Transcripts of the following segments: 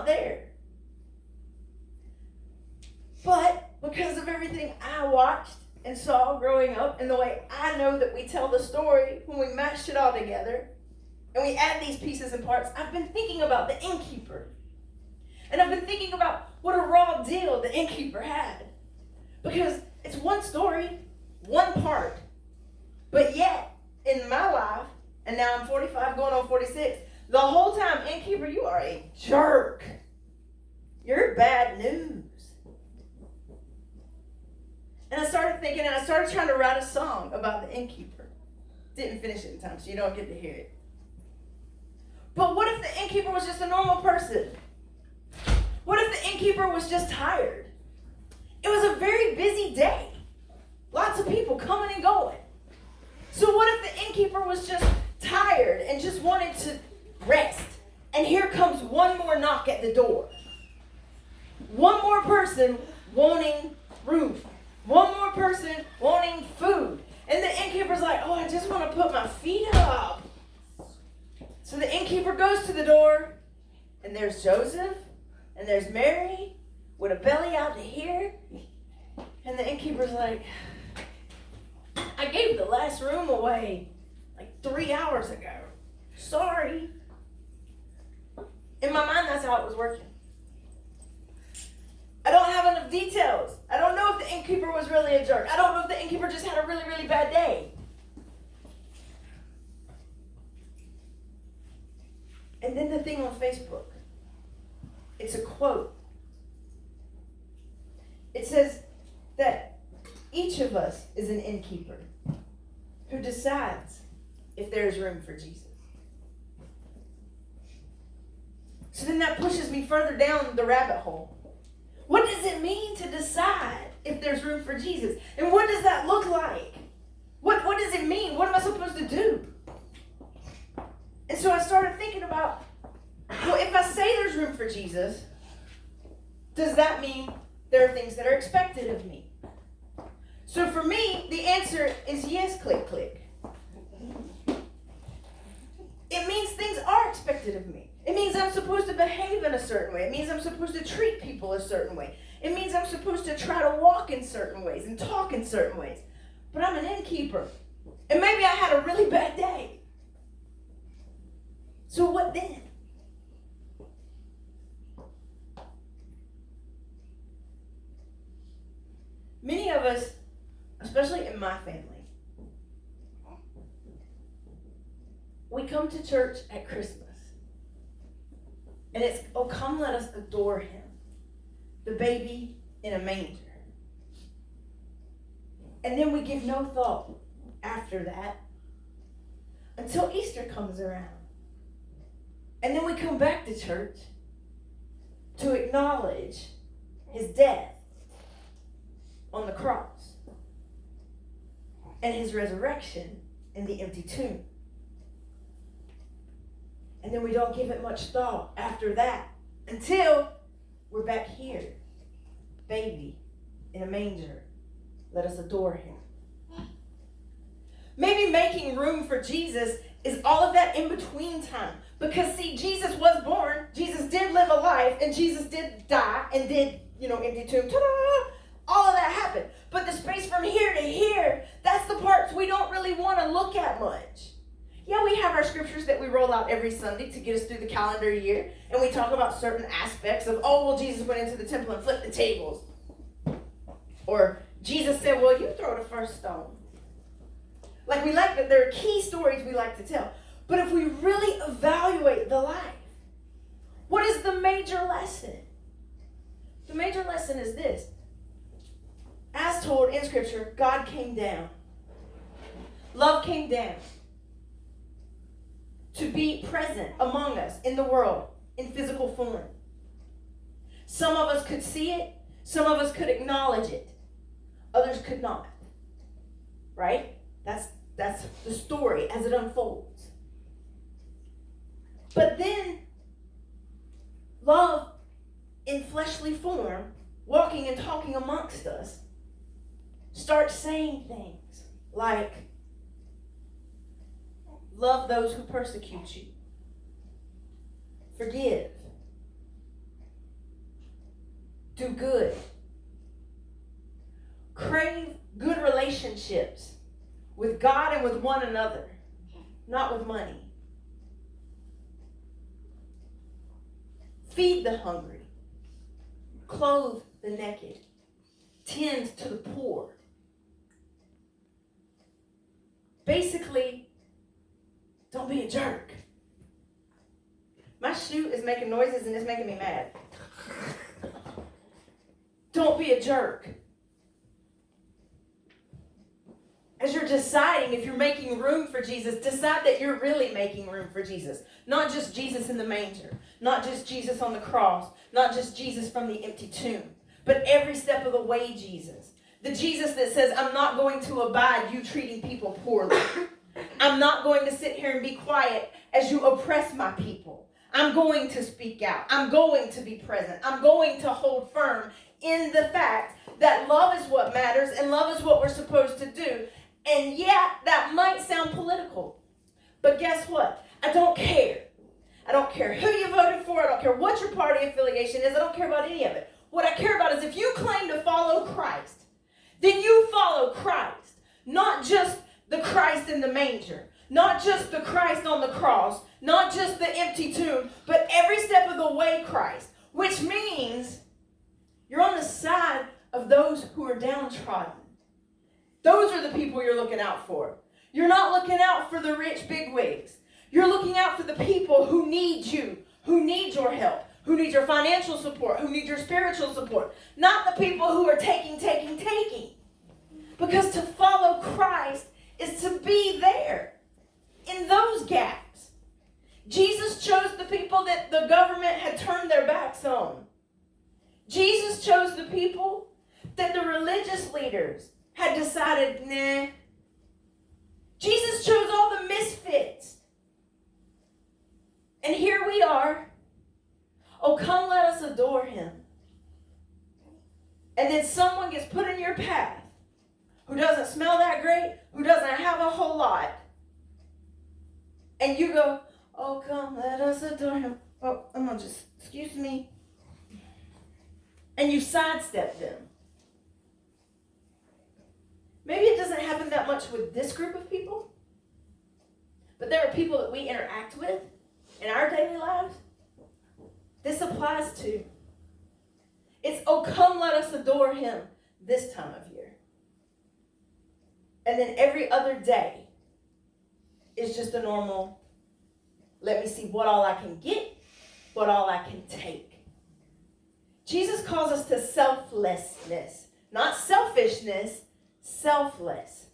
not there. But because of everything I watched and saw growing up and the way I know that we tell the story when we mashed it all together and we add these pieces and parts, I've been thinking about the innkeeper. And I've been thinking about what a raw deal the innkeeper had. Because it's one story, one part. But yet, in my life, and now I'm 45 going on 46, the whole time, innkeeper, you are a jerk. You're bad news. And I started thinking, and I started trying to write a song about the innkeeper. Didn't finish it in time, so you don't get to hear it. But what if the innkeeper was just a normal person? What if the innkeeper was just tired? It was a very busy day. Lots of people coming and going. So what if the innkeeper was just tired and just wanted to rest? And here comes one more knock at the door. One more person wanting room. One more person wanting food. And the innkeeper's like, oh, I just want to put my feet up. So the innkeeper goes to the door, and there's Joseph, and there's Mary with a belly out to here. And the innkeeper's like, I gave the last room away like 3 hours ago. Sorry. In my mind, that's how it was working. I don't have enough details. I don't know if the innkeeper was really a jerk. I don't know if the innkeeper just had a really, really bad day. And then the thing on Facebook. It's a quote. It says that each of us is an innkeeper who decides if there is room for Jesus. So then that pushes me further down the rabbit hole. What does it mean to decide if there's room for Jesus? And what does that look like? What does it mean? What am I supposed to do? And so I started thinking about, well, if I say there's room for Jesus, does that mean there are things that are expected of me? So for me, the answer is yes, click, click. It means things are expected of me. It means I'm supposed to behave in a certain way. It means I'm supposed to treat people a certain way. It means I'm supposed to try to walk in certain ways and talk in certain ways. But I'm an innkeeper. And maybe I had a really bad day. So what then? Many of us, especially in my family, we come to church at Christmas. And it's, oh, come let us adore him. The baby in a manger. And then we give no thought after that until Easter comes around. And then we come back to church to acknowledge his death on the cross and his resurrection in the empty tomb. And then we don't give it much thought after that until we're back here. Baby in a manger. Let us adore him. Maybe making room for Jesus is all of that in between time. Because see, Jesus was born, Jesus did live a life, and Jesus did die and did, empty tomb. Ta-da! All of that happened. But the space from here to here, that's the parts we don't really want to look at much. Yeah, we have our scriptures that we roll out every Sunday to get us through the calendar year. And we talk about certain aspects of, Jesus went into the temple and flipped the tables. Or Jesus said, well, you throw the first stone. There are key stories we like to tell. But if we really evaluate the life, what is the major lesson? The major lesson is this. As told in Scripture, God came down. Love came down to be present among us in the world in physical form. Some of us could see it. Some of us could acknowledge it. Others could not. Right? That's the story as it unfolds. But then, love in fleshly form, walking and talking amongst us, starts saying things like, love those who persecute you. Forgive. Do good. Crave good relationships with God and with one another, not with money. Feed the hungry. Clothe the naked. Tend to the poor. Basically, don't be a jerk. My shoe is making noises and it's making me mad. Don't be a jerk. As you're deciding if you're making room for Jesus, decide that you're really making room for Jesus. Not just Jesus in the manger. Not just Jesus on the cross. Not just Jesus from the empty tomb. But every step of the way, Jesus. The Jesus that says, I'm not going to abide you treating people poorly. I'm not going to sit here and be quiet as you oppress my people. I'm going to speak out. I'm going to be present. I'm going to hold firm in the fact that love is what matters and love is what we're supposed to do. And yeah, that might sound political. But guess what? I don't care. I don't care who you voted for. I don't care what your party affiliation is. I don't care about any of it. What I care about is if you claim to follow Christ, then you follow Christ. Not just the Christ in the manger. Not just the Christ on the cross. Not just the empty tomb. But every step of the way Christ. Which means you're on the side of those who are downtrodden. Those are the people you're looking out for. You're not looking out for the rich bigwigs. You're looking out for the people who need you, who need your help, who need your financial support, who need your spiritual support. Not the people who are taking. Because to follow Christ is to be there in those gaps. Jesus chose the people that the government had turned their backs on. Jesus chose the people that the religious leaders had decided, nah. Jesus chose all the misfits. And here we are. Oh, come let us adore him. And then someone gets put in your path who doesn't smell that great, who doesn't have a whole lot. And you go, oh, come let us adore him. Oh, I'm going to just, excuse me. And you sidestep them. Maybe it doesn't happen that much with this group of people, but there are people that we interact with in our daily lives. This applies to. It's, oh, come let us adore him this time of year. And then every other day is just a normal, let me see what all I can get, what all I can take. Jesus calls us to selflessness, not selfishness, selflessness.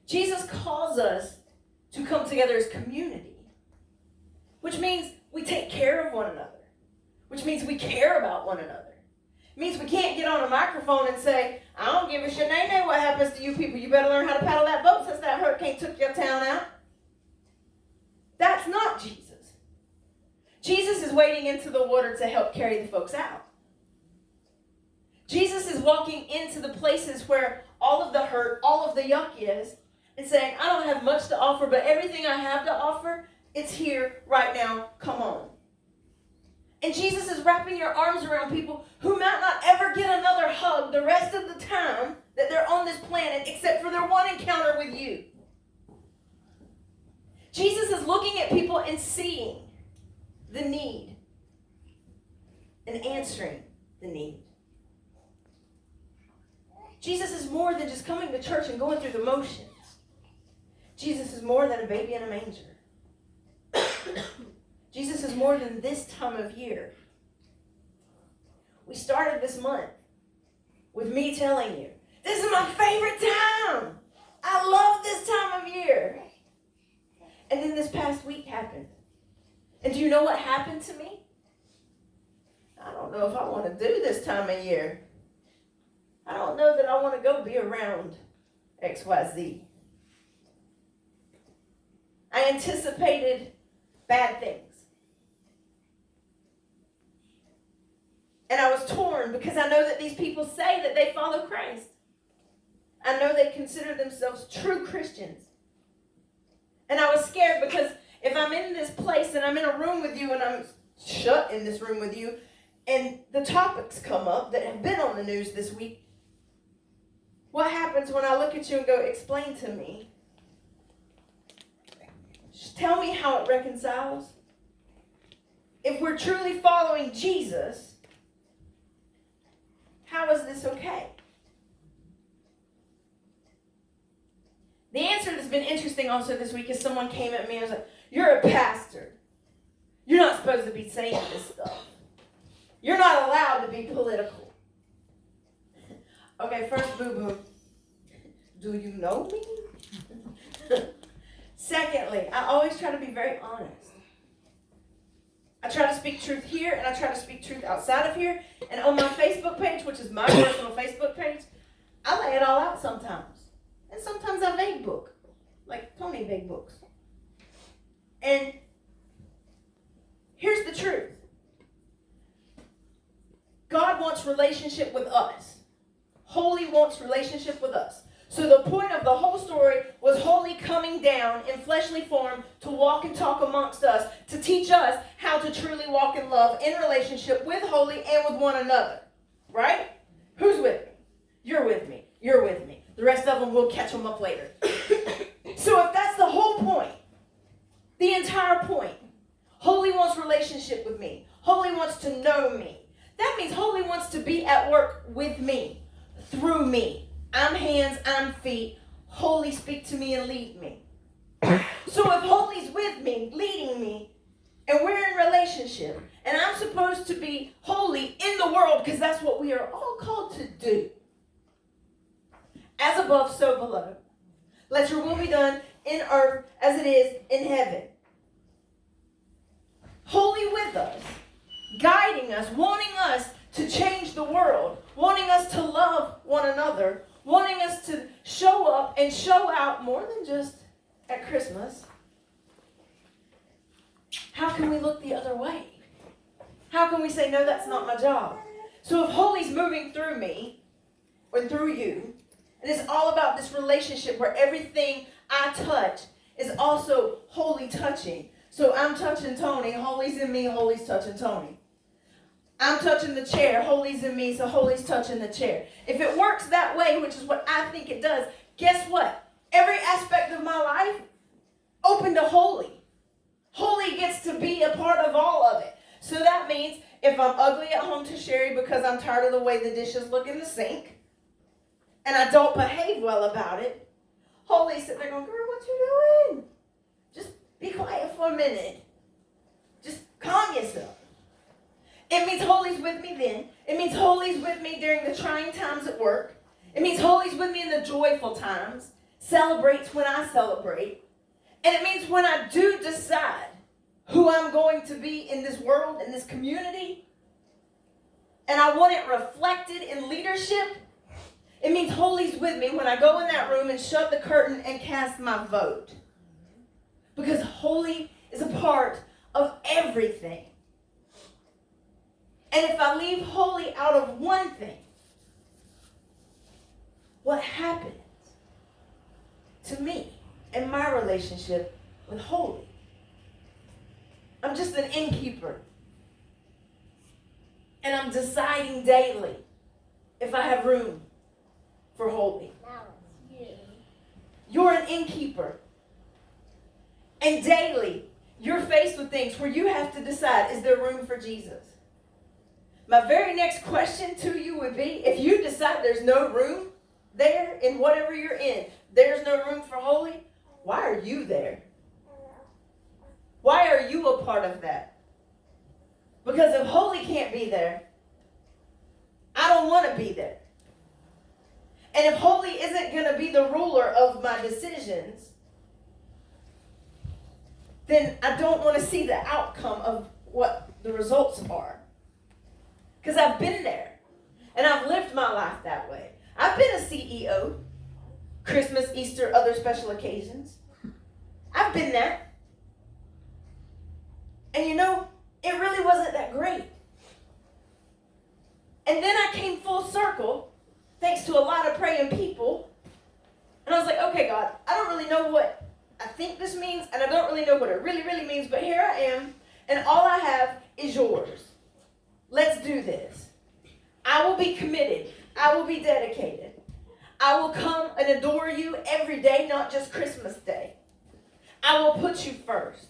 Jesus calls us to come together as community, which means we take care of one another, which means we care about one another. It means we can't get on a microphone and say, I don't give a shit, nay, what happens to you people. You better learn how to paddle that boat since that hurricane took your town out. That's not Jesus. Jesus is wading into the water to help carry the folks out. Jesus is walking into the places where all of the hurt, all of the yuck is, and saying, I don't have much to offer, but everything I have to offer, it's here right now. Come on. And Jesus is wrapping your arms around people who might not ever get another hug the rest of the time that they're on this planet except for their one encounter with you. Jesus is looking at people and seeing the need and answering the need. Jesus is more than just coming to church and going through the motions. Jesus is more than a baby in a manger. Jesus is more than this time of year. We started this month with me telling you, this is my favorite time. I love this time of year. And then this past week happened. And do you know what happened to me? I don't know if I want to do this time of year. I don't know that I want to go be around XYZ. I anticipated bad things. And I was torn because I know that these people say that they follow Christ. I know they consider themselves true Christians. And I was scared because if I'm in this place and I'm in a room with you and I'm shut in this room with you and the topics come up that have been on the news this week, what happens when I look at you and go, explain to me? Just tell me how it reconciles. If we're truly following Jesus, how is this okay? The answer that's been interesting also this week is someone came at me and was like, you're a pastor. You're not supposed to be saying this stuff. You're not allowed to be political. Okay, first, boo-boo. Do you know me? Secondly, I always try to be very honest. I try to speak truth here, and I try to speak truth outside of here. And on my Facebook page, which is my personal Facebook page, I lay it all out sometimes. And sometimes I vague book, like Tony vague books. And here's the truth. God wants relationship with us. Holy wants relationship with us. So the point of the whole story was Holy coming down in fleshly form to walk and talk amongst us, to teach us how to truly walk in love, in relationship with Holy and with one another. Right? Who's with me? You're with me. You're with me. The rest of them, we'll catch them up later. So if that's the whole point, the entire point, Holy wants relationship with me. Holy wants to know me. That means Holy wants to be at work with me, through me. I'm hands, I'm feet. Holy, speak to me and lead me. So if Holy's with me, leading me, and we're in relationship, and I'm supposed to be holy in the world, because that's what we are all called to do. As above, so below. Let your will be done in earth as it is in heaven. Holy with us, guiding us, wanting us to change the world, wanting us to love one another, wanting us to show up and show out more than just at Christmas. How can we look the other way? How can we say, no, that's not my job? So if Holy's moving through me, or through you, and it's all about this relationship where everything I touch is also Holy touching. So I'm touching Tony, Holy's in me, Holy's touching Tony. I'm touching the chair, Holy's in me, so Holy's touching the chair. If it works that way, which is what I think it does, guess what? Every aspect of my life, open to Holy. Holy gets to be a part of all of it. So that means if I'm ugly at home to Sherry because I'm tired of the way the dishes look in the sink, and I don't behave well about it, Holy's sitting there going, girl, what you doing? Just be quiet for a minute. Just calm yourself. It means Holy's with me then. It means Holy's with me during the trying times at work. It means Holy's with me in the joyful times. Celebrates when I celebrate. And it means when I do decide who I'm going to be in this world, in this community, and I want it reflected in leadership, it means Holy's with me when I go in that room and shut the curtain and cast my vote. Because Holy is a part of everything. And if I leave Holy out of one thing, what happens to me and my relationship with Holy? I'm just an innkeeper. And I'm deciding daily if I have room for Holy. You're an innkeeper. And daily, you're faced with things where you have to decide, is there room for Jesus? My very next question to you would be, if you decide there's no room there in whatever you're in, there's no room for Holy, why are you there? Why are you a part of that? Because if Holy can't be there, I don't want to be there. And if Holy isn't going to be the ruler of my decisions, then I don't want to see the outcome of what the results are. Because I've been there. And I've lived my life that way. I've been a CEO. Christmas, Easter, other special occasions. I've been that. And you know, it really wasn't that great. And then I came full circle, thanks to a lot of praying people. And I was like, okay, God, I don't really know what I think this means, and I don't really know what it really, really means, but here I am, and all I have is yours. Let's let's do this. I will be committed. I will be dedicated. I will come and adore you every day, not just Christmas Day. I will put you first.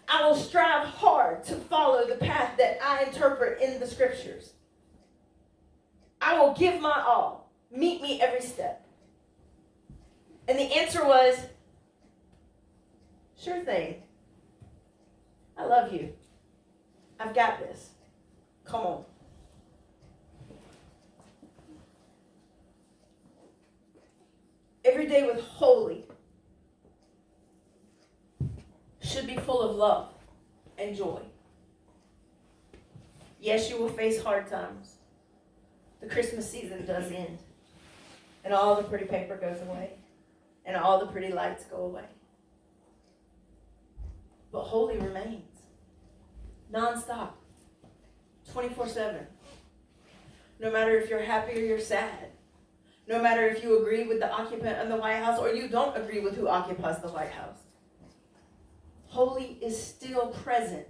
I will strive hard to follow the path that I interpret in the scriptures. I will give my all. Meet me every step. And the answer was, sure thing. I love you. I've got this. Come on. Every day with holy should be full of love and joy. Yes, you will face hard times. The Christmas season does end. And all the pretty paper goes away. And all the pretty lights go away. But holy remains. Non-stop. 24/7. No matter if you're happy or you're sad. No matter if you agree with the occupant of the White House or you don't agree with who occupies the White House. Holy is still present.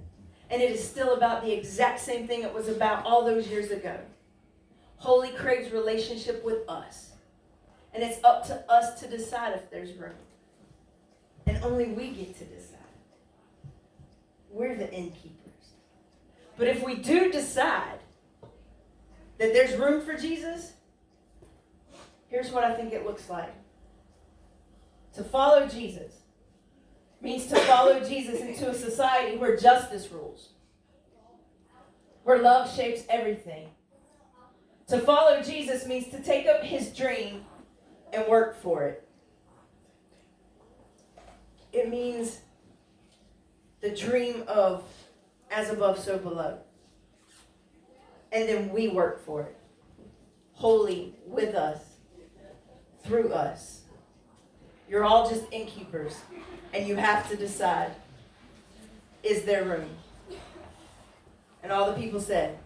And it is still about the exact same thing it was about all those years ago. Holy craves relationship with us. And it's up to us to decide if there's room. And only we get to decide. We're the innkeepers. But if we do decide that there's room for Jesus, here's what I think it looks like. To follow Jesus means to follow Jesus into a society where justice rules, where love shapes everything. To follow Jesus means to take up his dream and work for it. It means the dream of as above, so below. And then we work for it. Holy with us, through us. You're all just innkeepers, and you have to decide, is there room? And all the people said,